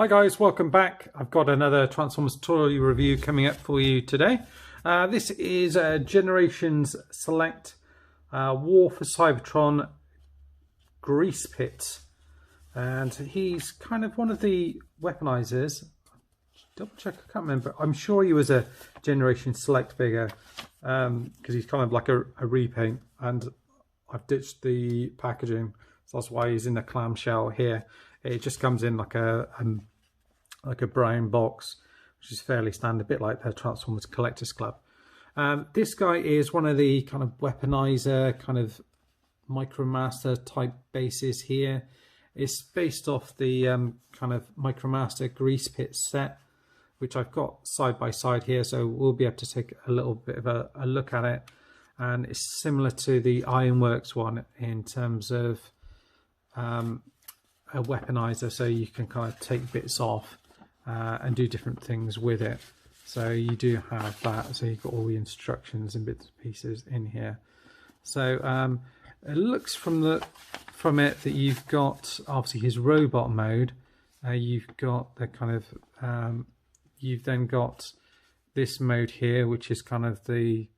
Hi guys, welcome back. I've got another Transformers toy review coming up for you today. This is Generations Select War for Cybertron Greasepit, and he's kind of one of the weaponizers. Double check, I can't remember. I'm sure he was a Generation Select figure because he's kind of like a repaint, and I've ditched the packaging, so that's why he's in the clamshell here. It just comes in like a brown box, which is fairly standard, a bit like the Transformers Collectors Club. This guy is one of the kind of weaponizer, kind of Micromaster type bases here. It's based off the kind of Micromaster Greasepit set, which I've got side by side here, so we'll be able to take a little bit of a look at it. And it's similar to the Ironworks one in terms of a weaponizer, so you can kind of take bits off and do different things with it. So you do have that, so you've got all the instructions and bits and pieces in here. So it looks from it that you've got obviously his robot mode, you've got the kind of you've then got this mode here, which is kind of the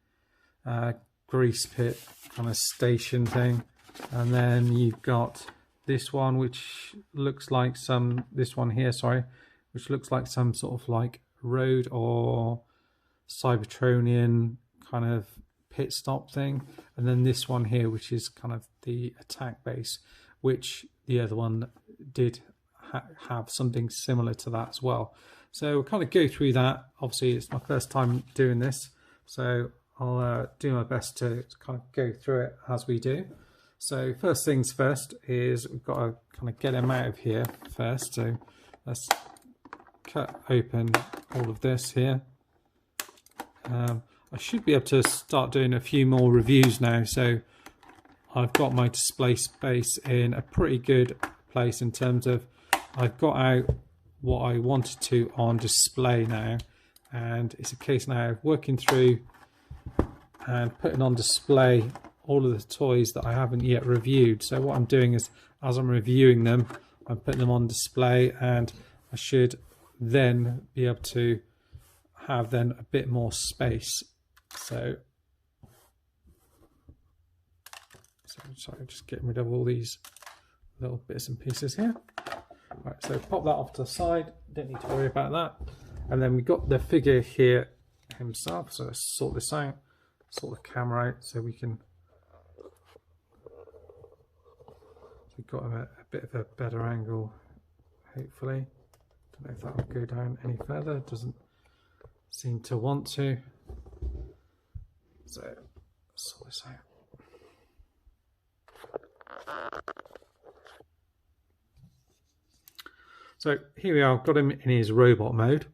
Greasepit kind of station thing, and then you've got this one, which looks like this one here, sorry, which looks like some sort of like road or Cybertronian kind of pit stop thing, and then this one here, which is kind of the attack base, which the other one did have something similar to that as well. So we'll kind of go through that. Obviously it's my first time doing this, so I'll do my best to kind of go through it as we do. So first things first is we've got to kind of get him out of here first. So let's cut open all of this here. I should be able to start doing a few more reviews now. So I've got my display space in a pretty good place in terms of I've got out what I wanted to on display now. And it's a case now of working through and putting on display all of the toys that I haven't yet reviewed. So what I'm doing is, as I'm reviewing them, I'm putting them on display, and I should then be able to have then a bit more space. So sorry, just getting rid of all these little bits and pieces here. Right, so pop that off to the side, don't need to worry about that. And then we've got the figure here himself, so let's sort this out, sort the camera out so we can. We've got a bit of a better angle, hopefully. Don't know if that will go down any further. Doesn't seem to want to. So let's sort this out. So here we are, got him in his robot mode.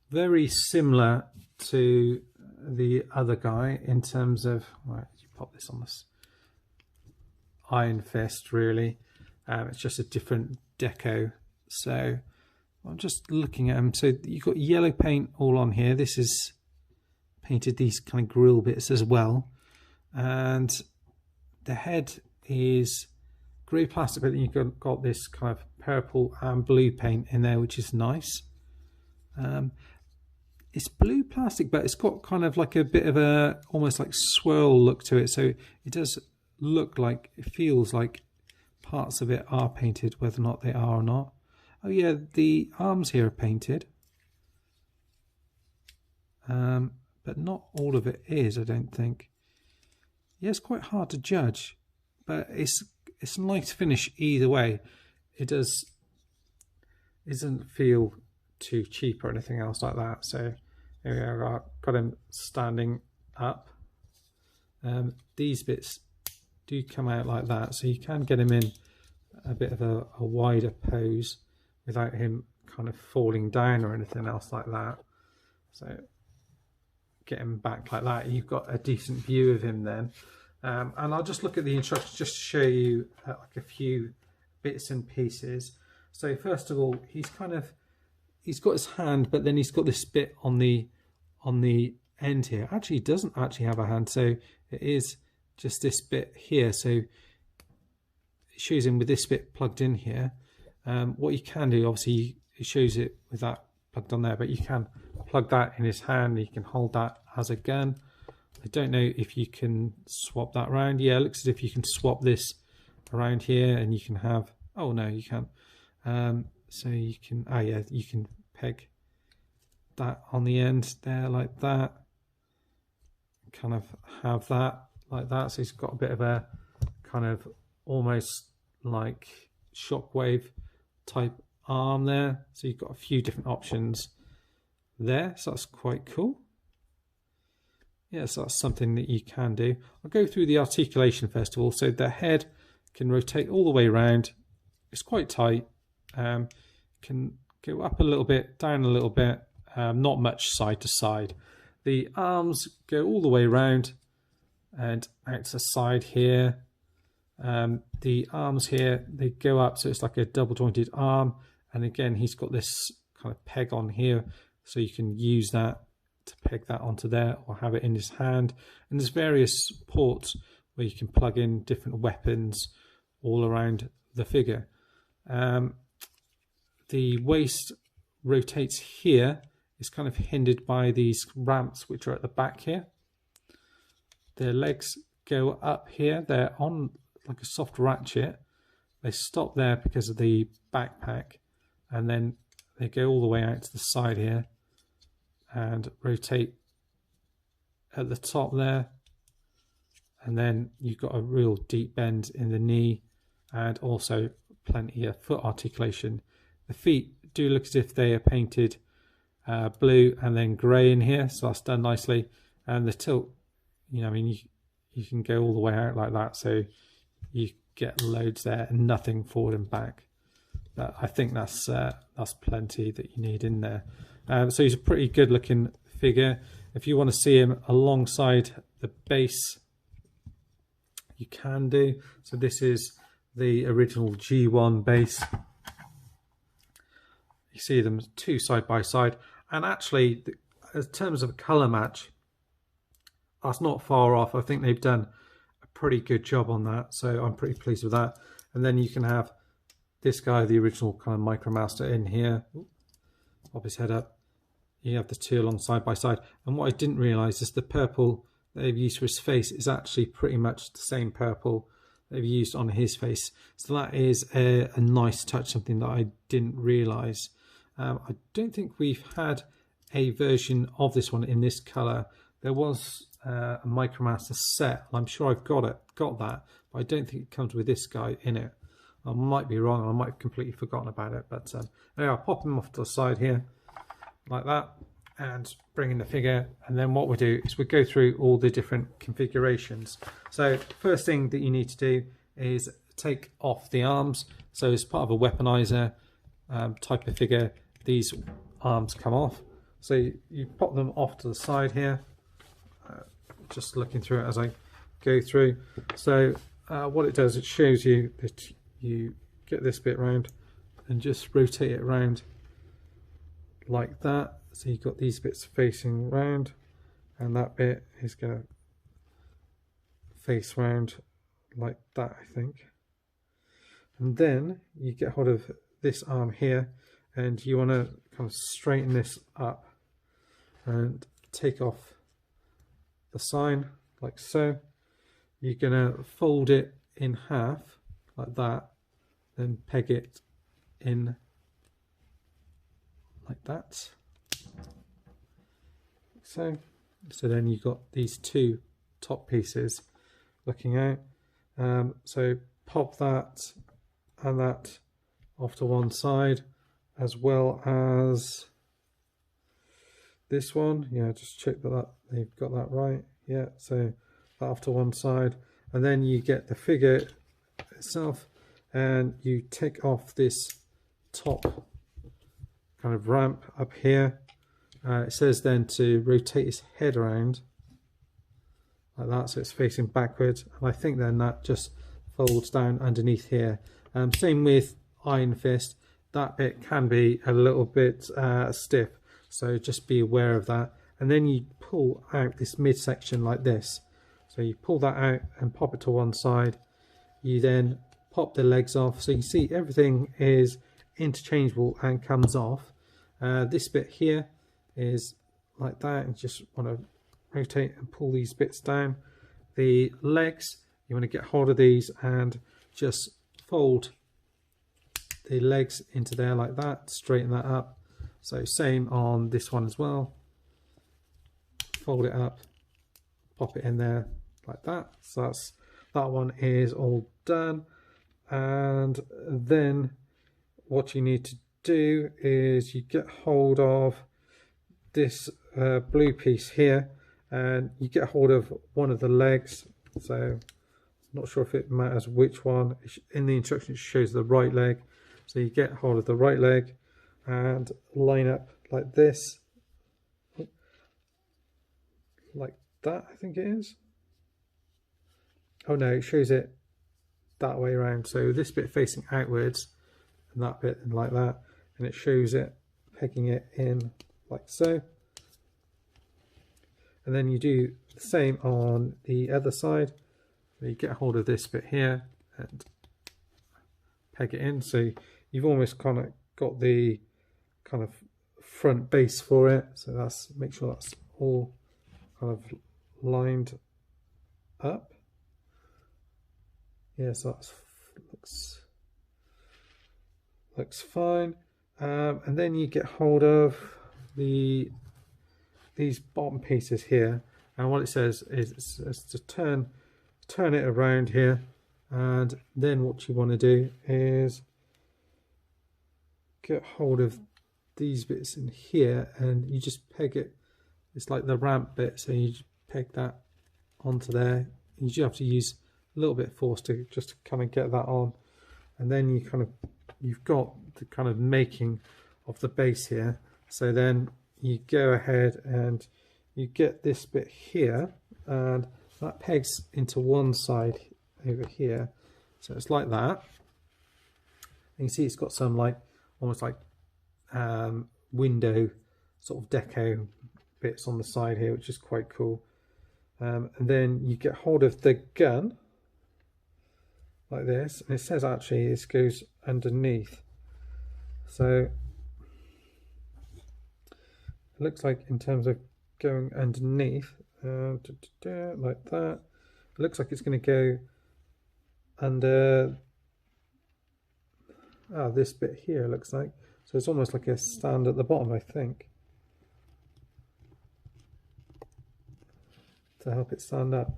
Very similar to the other guy in terms of, right, you pop this on this Iron Fist, really. It's just a different deco. So I'm just looking at them. So you've got yellow paint all on here. This is painted these kind of grill bits as well, and the head is grey plastic, but then you've got this kind of purple and blue paint in there, which is nice. It's blue plastic, but it's got kind of like a bit of a almost like swirl look to it, so it does look like, it feels like parts of it are painted, whether or not they are or not. Oh yeah, the arms here are painted, but not all of it is, I don't think. Yeah, it's quite hard to judge, but it's a nice finish either way. It doesn't feel too cheap or anything else like that. So here we are, got him standing up. These bits do come out like that, so you can get him in a bit of a wider pose without him kind of falling down or anything else like that. So get him back like that, you've got a decent view of him then. And I'll just look at the instructions just to show you like a few bits and pieces. So first of all, he's got his hand, but then he's got this bit on the end here. Actually, he doesn't actually have a hand, so it is just this bit here. So it shows him with this bit plugged in here. What you can do, obviously it shows it with that plugged on there, but you can plug that in his hand. You can hold that as a gun. I don't know if you can swap that around. Yeah, it looks as if you can swap this around here, and you can have, oh no, you can't. So you can, oh yeah, you can peg that on the end there like that, kind of have that like that. So it's got a bit of a kind of almost like shockwave type arm there. So you've got a few different options there, so that's quite cool. Yeah, so that's something that you can do. I'll go through the articulation first of all. So the head can rotate all the way around. It's quite tight. Can go up a little bit, down a little bit, not much side to side. The arms go all the way around and out to the side here. The arms here, they go up, so it's like a double jointed arm. And again, he's got this kind of peg on here, so you can use that to peg that onto there or have it in his hand. And there's various ports where you can plug in different weapons all around the figure. The waist rotates here. It's kind of hindered by these ramps which are at the back here. Their legs go up here. They're on like a soft ratchet. They stop there because of the backpack, and then they go all the way out to the side here and rotate at the top there. And then you've got a real deep bend in the knee and also plenty of foot articulation. The feet do look as if they are painted blue and then grey in here, so that's done nicely. And the tilt, you know, I mean, you can go all the way out like that, so you get loads there and nothing forward and back. But I think that's plenty that you need in there. So he's a pretty good looking figure. If you want to see him alongside the base, you can do. So this is the original G1 base. You see them two side by side, and actually in terms of a colour match, that's not far off. I think they've done a pretty good job on that, so I'm pretty pleased with that. And then you can have this guy, the original kind of Micromaster, in here. Pop his head up. You have the two along side by side, and what I didn't realise is the purple that they've used for his face is actually pretty much the same purple they've used on his face. So that is a nice touch, something that I didn't realise. I don't think we've had a version of this one in this colour. There was a Micromaster set, and I'm sure I've got that, but I don't think it comes with this guy in it. I might be wrong, I might have completely forgotten about it, but anyway, I'll pop him off to the side here like that and bring in the figure. And then what we'll do is we'll go through all the different configurations. So first thing that you need to do is take off the arms. So as part of a weaponizer type of figure, these arms come off. So you pop them off to the side here. Just looking through it as I go through. So what it does, it shows you that you get this bit round and just rotate it around like that. So you've got these bits facing round, and that bit is going to face round like that, I think. And then you get hold of this arm here, and you want to kind of straighten this up and take off the sign like so. You're going to fold it in half like that, then peg it in like that. So then you've got these two top pieces looking out. So pop that and that off to one side, as well as this one. Yeah, just check that they've got that right. Yeah, so that off to one side, and then you get the figure itself, and you take off this top kind of ramp up here. It says then to rotate his head around like that, so it's facing backwards, and I think then that just folds down underneath here. Same with Iron Fist, that bit can be a little bit stiff, so just be aware of that. And then you pull out this midsection like this, so you pull that out and pop it to one side. You then pop the legs off, so you can see everything is interchangeable and comes off. This bit here is like that, and just want to rotate and pull these bits down. The legs, you want to get hold of these and just fold the legs into there like that, straighten that up. So same on this one as well. Fold it up, pop it in there like that. So that one is all done. And then what you need to do is you get hold of this blue piece here, and you get hold of one of the legs. So not sure if it matters which one. In the instructions it shows the right leg, so you get hold of the right leg and line up like this, like that, I think it is. Oh no, it shows it that way around, so this bit facing outwards and that bit and like that, and it shows it pegging it in like so. And then you do the same on the other side. You get hold of this bit here and peg it in, so you've almost kind of got the kind of front base for it. So that's, make sure that's all kind of lined up. Yeah, so that looks fine. And then you get hold of these bottom pieces here, and what it says is it's to turn it around here, and then what you want to do is get hold of these bits in here, and you just peg it. It's like the ramp bit, so you just peg that onto there. You just have to use a little bit of force to just kind of get that on, and then you've got the kind of making of the base here. So then you go ahead and you get this bit here, and that pegs into one side over here, so it's like that. And you see it's got some like almost like window sort of deco bits on the side here, which is quite cool. And then you get hold of the gun like this, and it says actually this goes underneath, so it looks like in terms of going underneath, like that, it looks like it's going to go under this bit here, it looks like. So it's almost like a stand at the bottom, I think, to help it stand up.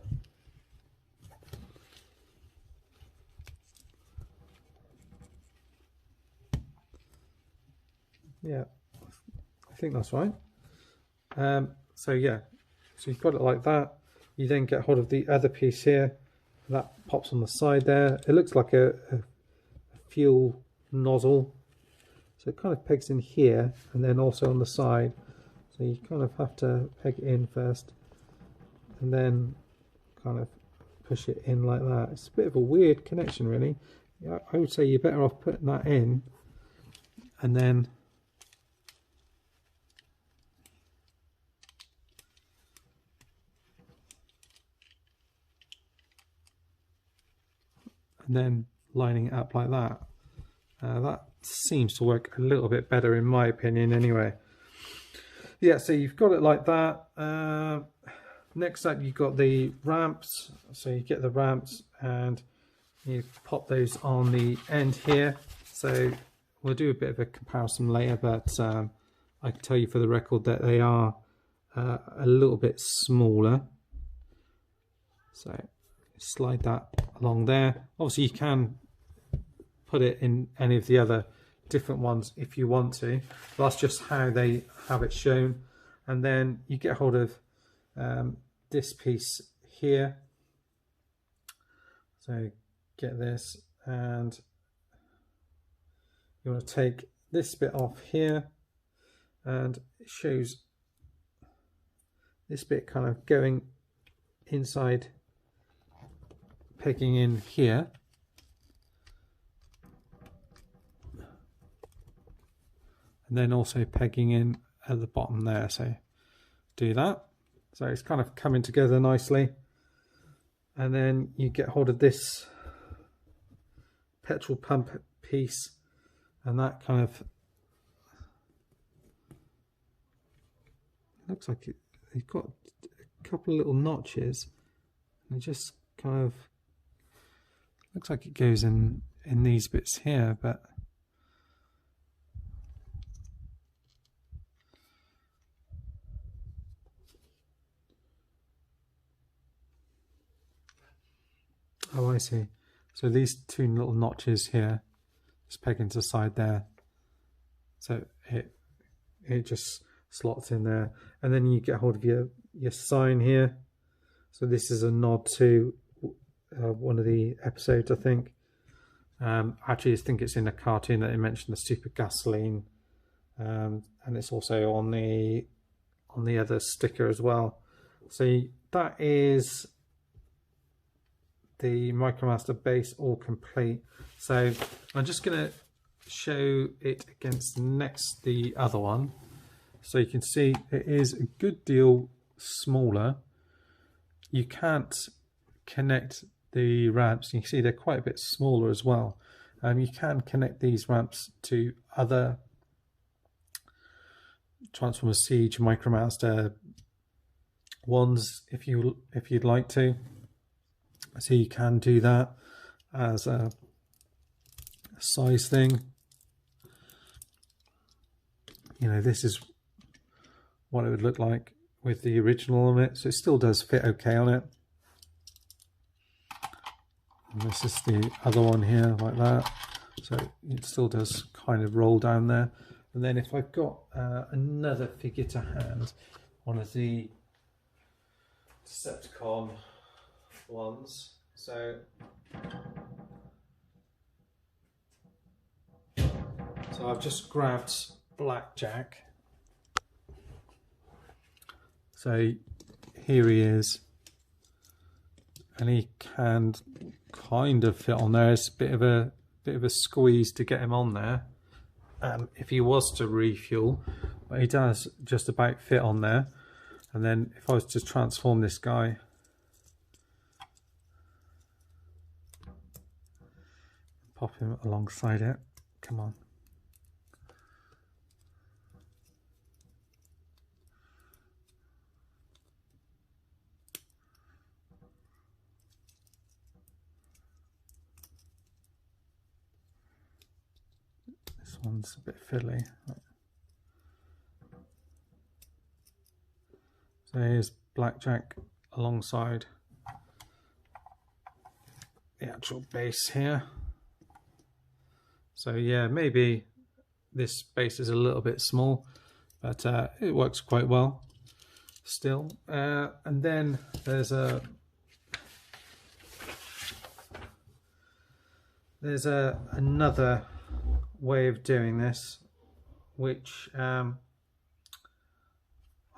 Yeah, I think that's right. So yeah, so you've got it like that. You then get hold of the other piece here, that pops on the side there. It looks like a fuel nozzle, so it kind of pegs in here and then also on the side. So you kind of have to peg it in first and then kind of push it in like that. It's a bit of a weird connection really. I would say you're better off putting that in and then lining it up like that. That seems to work a little bit better in my opinion anyway. Yeah, so you've got it like that. Next up you've got the ramps. So you get the ramps and you pop those on the end here. So we'll do a bit of a comparison later, but I can tell you for the record that they are a little bit smaller. So slide that along there. Obviously you can put it in any of the other different ones if you want to, but that's just how they have it shown. And then you get hold of this piece here, so get this, and you want to take this bit off here, and it shows this bit kind of going inside, pegging in here, and then also pegging in at the bottom there. So do that, so it's kind of coming together nicely. And then you get hold of this petrol pump piece, and that kind of looks like it's got a couple of little notches, and it just kind of looks like it goes in these bits here, but oh, I see. So these two little notches here just peg into the side there, so it just slots in there, and then you get hold of your sign here. So this is a nod to one of the episodes, I think. Actually, I think it's in a cartoon that they mentioned the stupid gasoline, and it's also on the other sticker as well. So that is the Micromaster base all complete. So I'm just going to show it against the other one, so you can see it is a good deal smaller. You can't connect the ramps. You can see they're quite a bit smaller as well. You can connect these ramps to other Transformer Siege Micromaster ones if you'd like to. So you can do that as a size thing. You know, this is what it would look like with the original on it, so it still does fit okay on it. And this is the other one here, like that, so it still does kind of roll down there. And then if I've got another figure to hand, one of the Decepticon ones, so I've just grabbed Blackjack. So here he is, and he can kind of fit on there. It's a bit of a squeeze to get him on there. If he was to refuel, but he does just about fit on there. And then if I was to transform this guy, pop him alongside it, come on. This one's a bit fiddly. So here's Blackjack alongside the actual base here. So yeah, maybe this base is a little bit small, but it works quite well still. And then there's another way of doing this, which I'll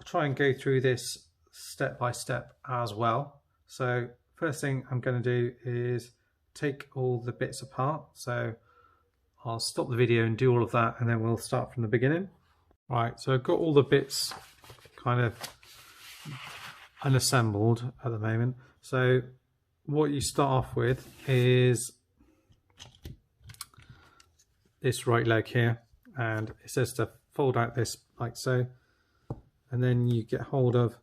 try and go through this step by step as well. So first thing I'm going to do is take all the bits apart. So I'll stop the video and do all of that, and then we'll start from the beginning. Right, so I've got all the bits kind of unassembled at the moment. So what you start off with is this right leg here, and it says to fold out this like so, and then you get hold of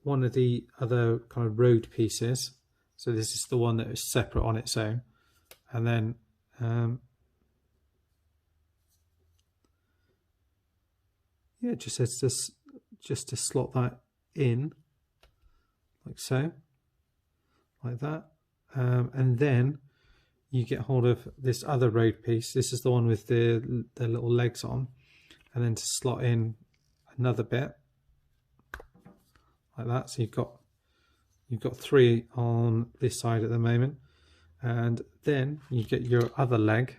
one of the other kind of road pieces. So this is the one that is separate on its own, and then yeah, it just says just to slot that in like so, like that, and then you get hold of this other road piece. This is the one with the little legs on, and then to slot in another bit like that. So you've got three on this side at the moment, and then you get your other leg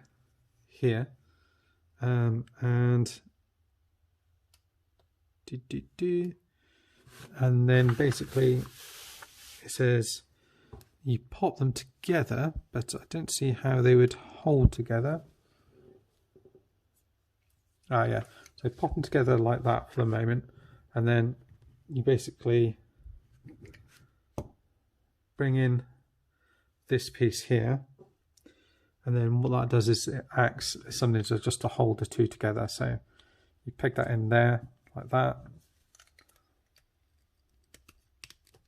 here, and then basically it says you pop them together, but I don't see how they would hold together. Ah yeah, so pop them together like that for the moment, and then you basically bring in this piece here, and then what that does is it acts as something just to hold the two together. So you peg that in there like that,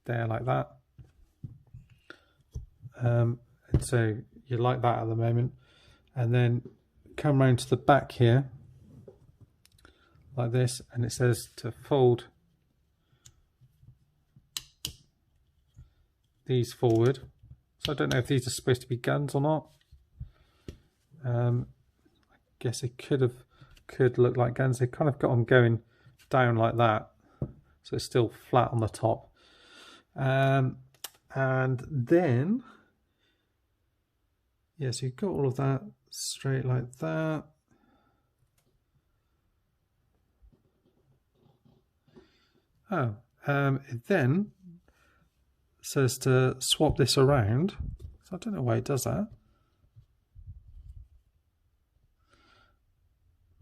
there like that, and so you like that at the moment, and then come around to the back here like this, and it says to fold these forward. So I don't know if these are supposed to be guns or not. I guess it could look like guns. They kind of got them going down like that, so it's still flat on the top. And then yeah, so you've got all of that straight like that. Oh, it then says to swap this around. So I don't know why it does that.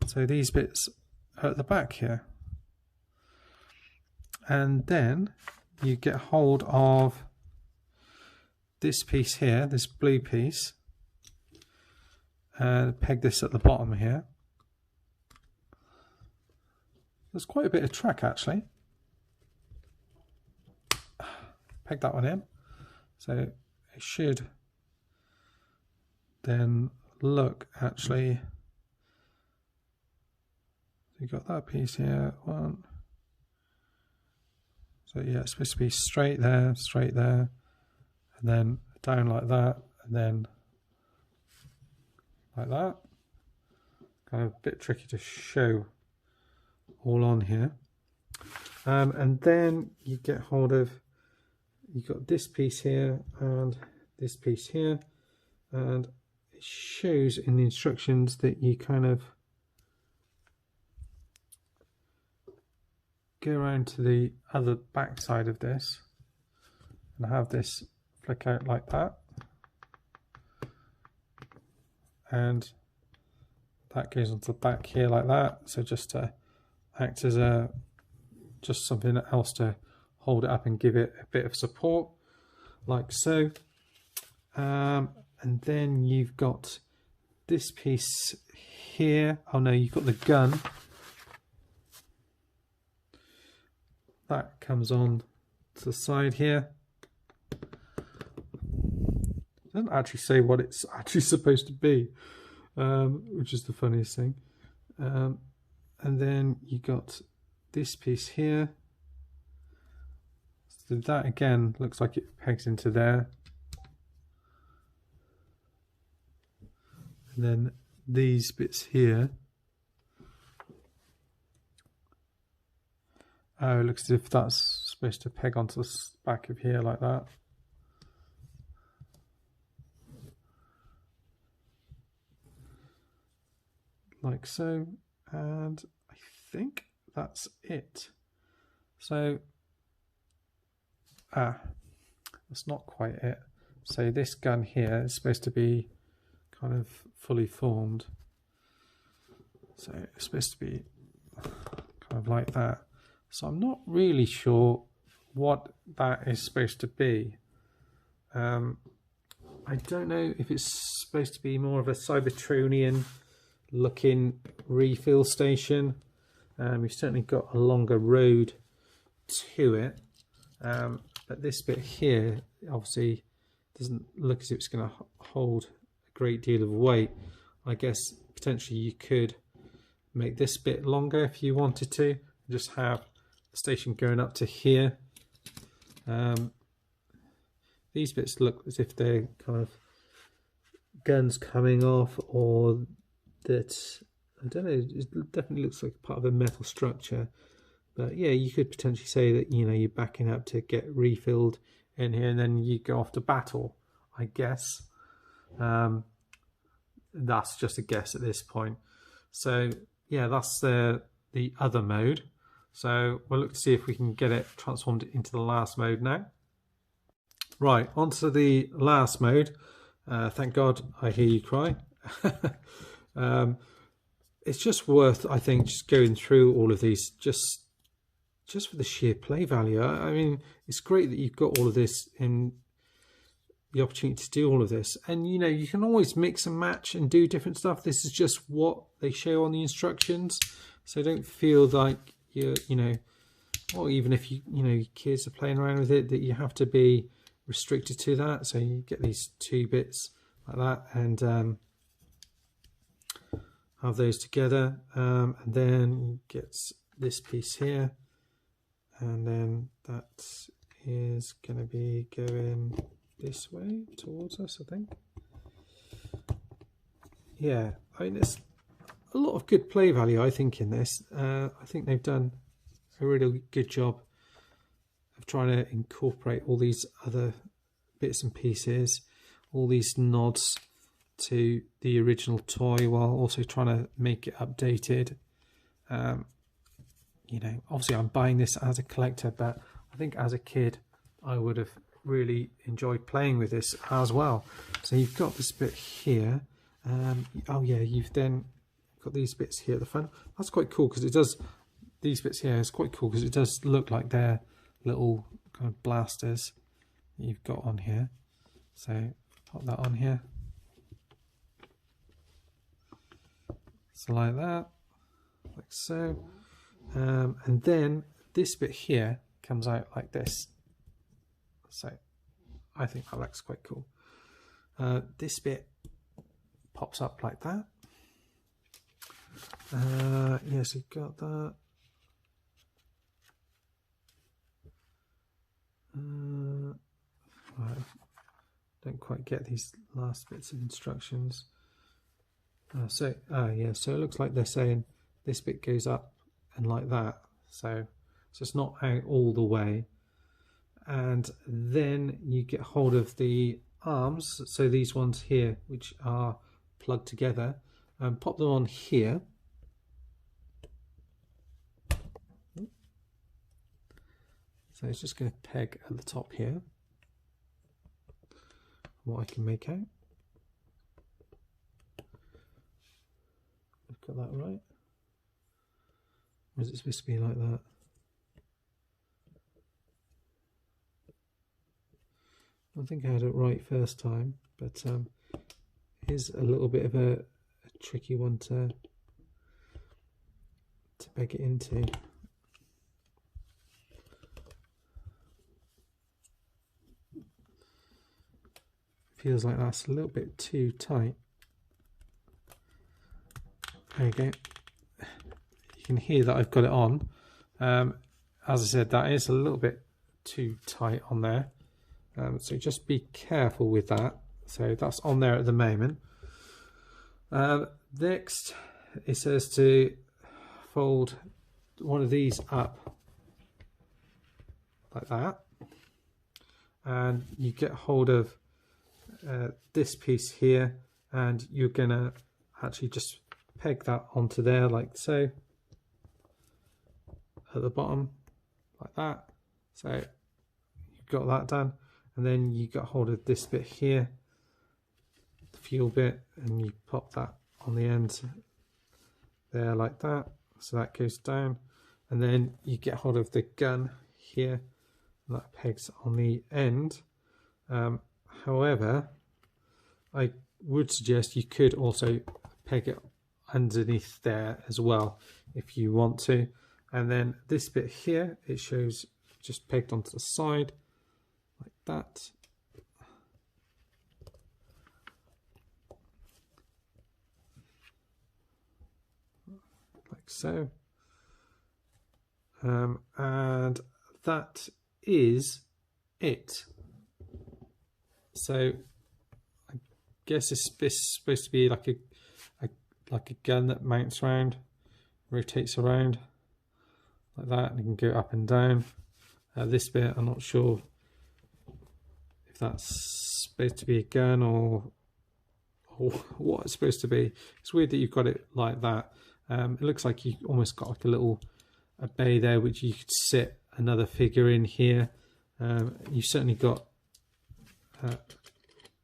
So these bits are at the back here. And then you get hold of this piece here, this blue piece, and peg this at the bottom here. There's quite a bit of track actually. Peg that one in. So it should then look actually. You got that piece here, one. So yeah, it's supposed to be straight there, and then down like that, and then like that. Kind of a bit tricky to show all on here. And then you get hold of, you've got this piece here and this piece here, and it shows in the instructions that you kind of go around to the other back side of this and have this flick out like that, and that goes onto the back here like that, so just to act as a just something else to hold it up and give it a bit of support like so. And then you've got this piece here. Oh no, you've got the gun that comes on to the side here. It doesn't actually say what it's actually supposed to be, which is the funniest thing. And then you got this piece here. So that again looks like it pegs into there. And then these bits here. Oh, it looks as if that's supposed to peg onto the back of here like that. Like so. And I think that's it. So, that's not quite it. So this gun here is supposed to be kind of fully formed. So it's supposed to be kind of like that. So I'm not really sure what that is supposed to be. I don't know if it's supposed to be more of a Cybertronian looking refill station. We've certainly got a longer road to it. But this bit here obviously doesn't look as if it's going to hold a great deal of weight. I guess potentially you could make this bit longer if you wanted to. Just have the station going up to here. These bits look as if they're kind of guns coming off, or that, I don't know, it definitely looks like part of a metal structure. But yeah, you could potentially say that, you know, you're backing up to get refilled in here and then you go off to battle, I guess. That's just a guess at this point. So yeah, that's the other mode. So we'll look to see if we can get it transformed into the last mode now. Right, onto the last mode. Thank God I hear you cry. It's just worth, I think, just going through all of these just for the sheer play value. I mean, it's great that you've got all of this in the opportunity to do all of this. And you know, you can always mix and match and do different stuff. This is just what they show on the instructions, so don't feel like you're, you know, or even if you know your kids are playing around with it, that you have to be restricted to that. So you get these two bits like that, and have those together, and then you get this piece here, and then that is going to be going this way towards us, I think. Yeah, I mean, there's a lot of good play value, I think, in this. I think they've done a really good job of trying to incorporate all these other bits and pieces, all these nods to the original toy, while also trying to make it updated. You know, obviously I'm buying this as a collector, but I think as a kid I would have really enjoyed playing with this as well. So you've got this bit here, oh yeah, you've then got these bits here at the front. That's quite cool, because it does, these bits here is quite cool because it does look like they're little kind of blasters that you've got on here. So pop that on here. So like that, like so, and then this bit here comes out like this. So I think that looks quite cool. This bit pops up like that. Yes, you've got that. Right. Don't quite get these last bits of instructions. Yeah, so it looks like they're saying this bit goes up and like that, so it's not out all the way. And then you get hold of the arms, so these ones here, which are plugged together, and pop them on here. So it's just going to peg at the top here, what I can make out. Got that right? Or is it supposed to be like that? I think I had it right first time, but it is a little bit of a tricky one to peg it into. Feels like that's a little bit too tight. There you go. You can hear that I've got it on. As I said, that is a little bit too tight on there. So just be careful with that. So that's on there at the moment. Next, it says to fold one of these up like that. And you get hold of this piece here, and you're going to actually just peg that onto there like so, at the bottom like that. So you've got that done, and then you got hold of this bit here, the fuel bit, and you pop that on the end there like that, so that goes down, and then you get hold of the gun here, and that pegs on the end. However, I would suggest you could also peg it underneath there as well if you want to. And then this bit here, it shows just pegged onto the side like that. Like so. And that is it. So I guess it's supposed to be like a gun that mounts around, rotates around like that, and you can go up and down. This bit, I'm not sure if that's supposed to be a gun or what it's supposed to be. It's weird that you've got it like that. It looks like you almost got like a bay there, which you could sit another figure in here. You've certainly got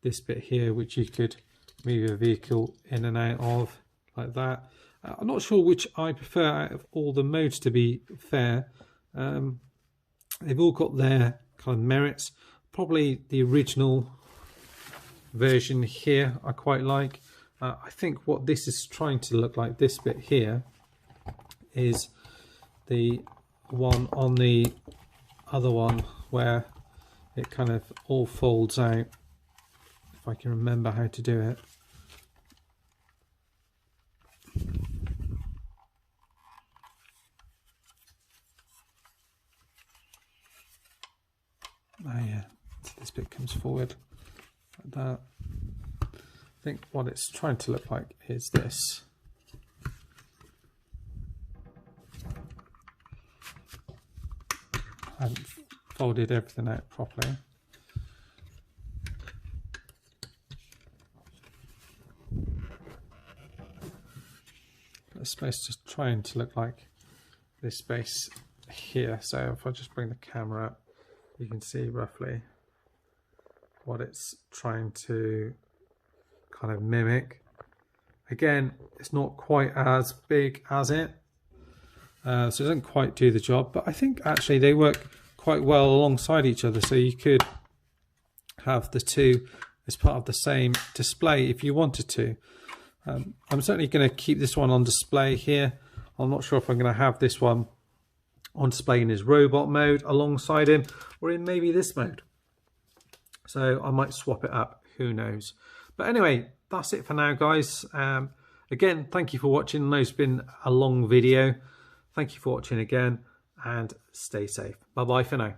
this bit here, which you could move a vehicle in and out of like that. I'm not sure which I prefer out of all the modes, to be fair. They've all got their kind of merits. Probably the original version here I quite like. I think what this is trying to look like, this bit here, is the one on the other one where it kind of all folds out, if I can remember how to do it. Oh yeah, so this bit comes forward like that. I think what it's trying to look like is this. I haven't folded everything out properly. It's supposed to trying to look like this space here. So if I just bring the camera up, you can see roughly what it's trying to kind of mimic. Again, it's not quite as big as it, so it doesn't quite do the job, but I think actually they work quite well alongside each other, so you could have the two as part of the same display if you wanted to. I'm certainly going to keep this one on display here. I'm not sure if I'm going to have this one on display in his robot mode alongside him, or in maybe this mode. So I might swap it up, who knows. But anyway, that's it for now, guys. Again, thank you for watching. I know it's been a long video. Thank you for watching again, and stay safe. Bye bye for now.